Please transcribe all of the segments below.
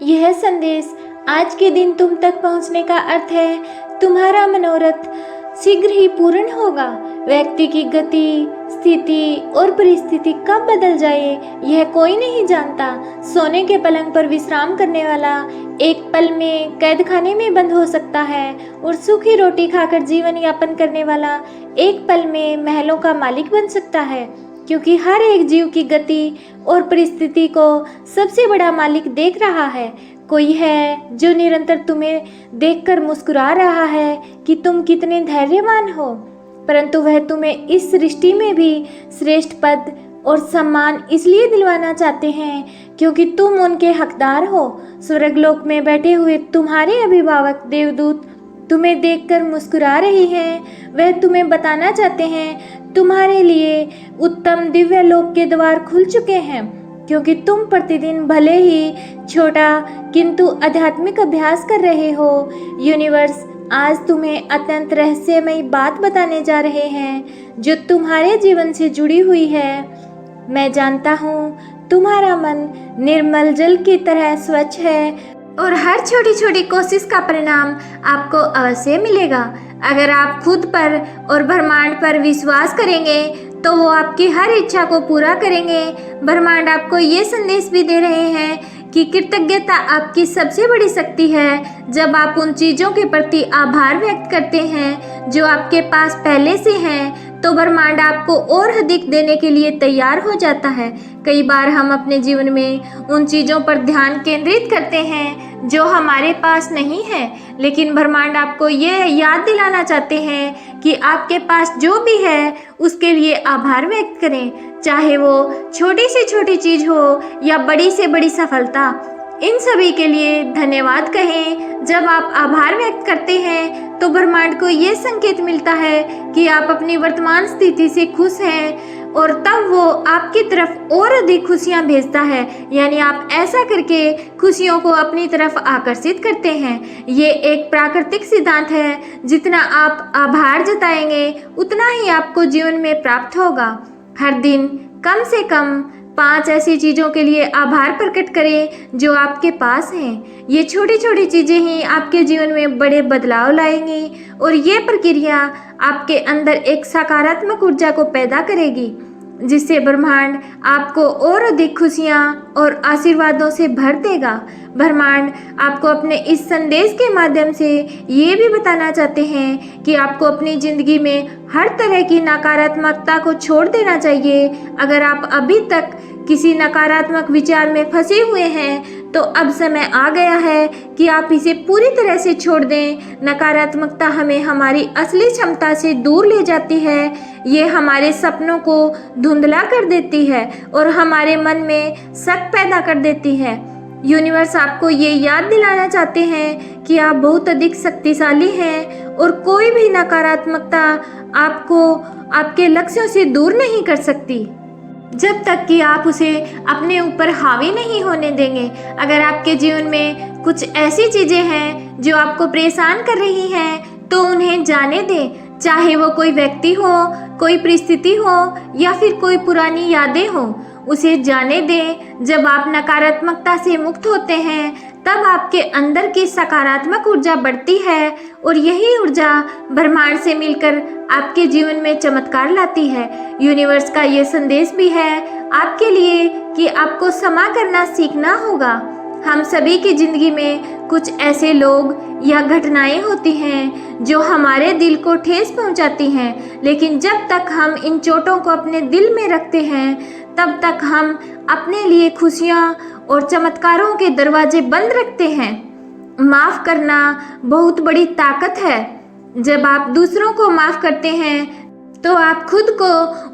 यह संदेश आज के दिन तुम तक पहुंचने का अर्थ है तुम्हारा मनोरथ शीघ्र ही पूर्ण होगा। व्यक्ति की गति, स्थिति और परिस्थिति कब बदल जाए यह कोई नहीं जानता। सोने के पलंग पर विश्राम करने वाला एक पल में कैद खाने में बंद हो सकता है और सूखी रोटी खाकर जीवन यापन करने वाला एक पल में महलों का मालिक बन सकता है। क्योंकि हर एक जीव की गति और परिस्थिति को सबसे बड़ा मालिक देख रहा है। कोई है जो निरंतर तुम्हें देखकर मुस्कुरा रहा है कि तुम कितने धैर्यवान हो, परंतु वह तुम्हें इस सृष्टि में भी श्रेष्ठ पद और सम्मान इसलिए दिलवाना चाहते हैं क्योंकि तुम उनके हकदार हो। स्वर्गलोक में बैठे हुए तुम्हारे अभिभावक देवदूत तुम्हें देखकर मुस्कुरा रहे हैं। वह तुम्हें बताना चाहते हैं तुम्हारे लिए उत्तम दिव्य लोक के द्वार खुल चुके हैं, क्योंकि तुम प्रतिदिन भले ही छोटा किंतु आध्यात्मिक अभ्यास कर रहे हो। यूनिवर्स आज तुम्हें अत्यंत रहस्यमयी बात बताने जा रहे हैं जो तुम्हारे जीवन से जुड़ी हुई है। मैं जानता हूँ तुम्हारा मन निर्मल जल की तरह स्वच्छ है और हर छोटी छोटी कोशिश का परिणाम आपको अवश्य मिलेगा। अगर आप खुद पर और ब्रह्मांड पर विश्वास करेंगे तो वो आपकी हर इच्छा को पूरा करेंगे। ब्रह्मांड आपको ये संदेश भी दे रहे हैं कि कृतज्ञता आपकी सबसे बड़ी शक्ति है। जब आप उन चीज़ों के प्रति आभार व्यक्त करते हैं जो आपके पास पहले से हैं, तो ब्रह्मांड आपको और अधिक देने के लिए तैयार हो जाता है। कई बार हम अपने जीवन में उन चीज़ों पर ध्यान केंद्रित करते हैं जो हमारे पास नहीं है, लेकिन ब्रह्मांड आपको ये याद दिलाना चाहते हैं कि आपके पास जो भी है उसके लिए आभार व्यक्त करें। चाहे वो छोटी से छोटी चीज़ हो या बड़ी से बड़ी सफलता, इन सभी के लिए धन्यवाद कहें। जब आप आभार व्यक्त करते हैं तो ब्रह्मांड को ये संकेत मिलता है कि आप अपनी वर्तमान स्थिति से खुश हैं और तब वो आपकी तरफ और अधिक खुशियाँ भेजता है। यानी आप ऐसा करके खुशियों को अपनी तरफ आकर्षित करते हैं। ये एक प्राकृतिक सिद्धांत है, जितना आप आभार जताएंगे उतना ही आपको जीवन में प्राप्त होगा। हर दिन कम से कम 5 ऐसी चीज़ों के लिए आभार प्रकट करें जो आपके पास हैं। ये छोटी छोटी चीज़ें ही आपके जीवन में बड़े बदलाव लाएंगी और ये प्रक्रिया आपके अंदर एक सकारात्मक ऊर्जा को पैदा करेगी, जिससे ब्रह्मांड आपको और अधिक खुशियाँ और आशीर्वादों से भर देगा। ब्रह्मांड आपको अपने इस संदेश के माध्यम से ये भी बताना चाहते हैं कि आपको अपनी ज़िंदगी में हर तरह की नकारात्मकता को छोड़ देना चाहिए। अगर आप अभी तक किसी नकारात्मक विचार में फंसे हुए हैं तो अब समय आ गया है कि आप इसे पूरी तरह से छोड़ दें। नकारात्मकता हमें हमारी असली क्षमता से दूर ले जाती है। ये हमारे सपनों को धुंधला कर देती है और हमारे मन में शक पैदा कर देती है। यूनिवर्स आपको ये याद दिलाना चाहते हैं कि आप बहुत अधिक शक्तिशाली हैं और कोई भी नकारात्मकता आपको आपके लक्ष्यों से दूर नहीं कर सकती, जब तक कि आप उसे अपने ऊपर हावी नहीं होने देंगे। अगर आपके जीवन में कुछ ऐसी चीज़ें हैं जो आपको परेशान कर रही हैं तो उन्हें जाने दें। चाहे वो कोई व्यक्ति हो, कोई परिस्थिति हो या फिर कोई पुरानी यादें हो, उसे जाने दें। जब आप नकारात्मकता से मुक्त होते हैं तब आपके अंदर की सकारात्मक ऊर्जा बढ़ती है और यही ऊर्जा ब्रह्मांड से मिलकर आपके जीवन में चमत्कार लाती है। यूनिवर्स का ये संदेश भी है आपके लिए कि आपको क्षमा करना सीखना होगा। हम सभी की ज़िंदगी में कुछ ऐसे लोग या घटनाएं होती हैं जो हमारे दिल को ठेस पहुंचाती हैं, लेकिन जब तक हम इन चोटों को अपने दिल में रखते हैं तब तक हम अपने लिए खुशियां और चमत्कारों के दरवाजे बंद रखते हैं। माफ़ करना बहुत बड़ी ताकत है। जब आप दूसरों को माफ़ करते हैं तो आप खुद को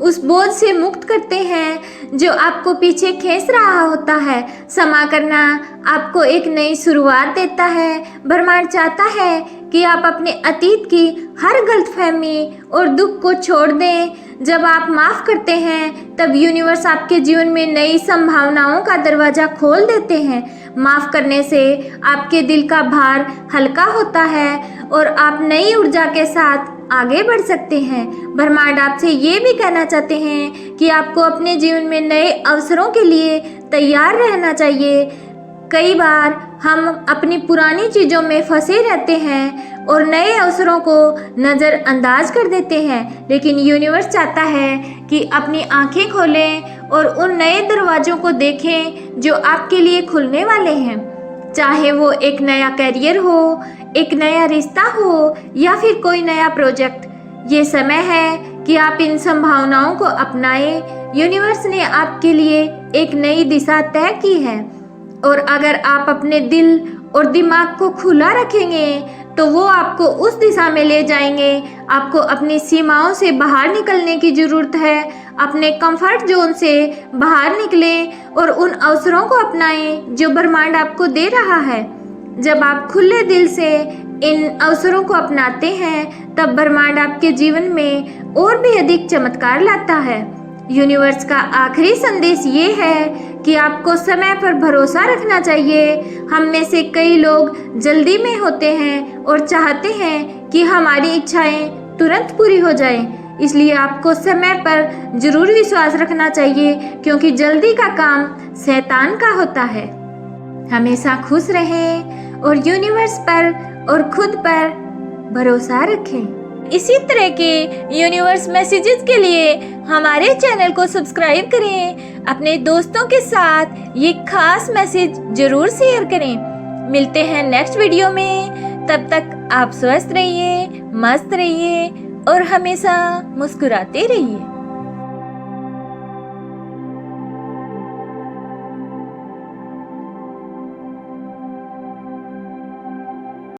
उस बोझ से मुक्त करते हैं जो आपको पीछे खींच रहा होता है। क्षमा करना आपको एक नई शुरुआत देता है। ब्रह्मांड चाहता है कि आप अपने अतीत की हर गलतफहमी और दुख को छोड़ दें। जब आप माफ़ करते हैं तब यूनिवर्स आपके जीवन में नई संभावनाओं का दरवाज़ा खोल देते हैं। माफ़ करने से आपके दिल का भार हल्का होता है और आप नई ऊर्जा के साथ आगे बढ़ सकते हैं। ब्रह्मांड आपसे ये भी कहना चाहते हैं कि आपको अपने जीवन में नए अवसरों के लिए तैयार रहना चाहिए। कई बार हम अपनी पुरानी चीज़ों में फंसे रहते हैं और नए अवसरों को नज़रअंदाज कर देते हैं, लेकिन यूनिवर्स चाहता है कि अपनी आंखें खोलें और उन नए दरवाज़ों को देखें जो आपके लिए खुलने वाले हैं। चाहे वो एक नया करियर हो, एक नया रिश्ता हो या फिर कोई नया प्रोजेक्ट, ये समय है कि आप इन संभावनाओं को अपनाएं। यूनिवर्स ने आपके लिए एक नई दिशा तय की है और अगर आप अपने दिल और दिमाग को खुला रखेंगे तो वो आपको उस दिशा में ले जाएंगे। आपको अपनी सीमाओं से बाहर निकलने की ज़रूरत है। अपने कंफर्ट जोन से बाहर निकलें और उन अवसरों को अपनाएं जो ब्रह्मांड आपको दे रहा है। जब आप खुले दिल से इन अवसरों को अपनाते हैं तब ब्रह्मांड आपके जीवन में और भी अधिक चमत्कार लाता है। यूनिवर्स का आखिरी संदेश ये है कि आपको समय पर भरोसा रखना चाहिए। हम में से कई लोग जल्दी में होते हैं और चाहते हैं कि हमारी इच्छाएं तुरंत पूरी हो जाएं। इसलिए आपको समय पर जरूर विश्वास रखना चाहिए, क्योंकि जल्दी का काम शैतान का होता है। हमेशा खुश रहें और यूनिवर्स पर और खुद पर भरोसा रखें। इसी तरह के यूनिवर्स मैसेजेस के लिए हमारे चैनल को सब्सक्राइब करें। अपने दोस्तों के साथ ये खास मैसेज जरूर शेयर करें। मिलते हैं नेक्स्ट वीडियो में। तब तक आप स्वस्थ रहिए, मस्त रहिए और हमेशा मुस्कुराते रहिए।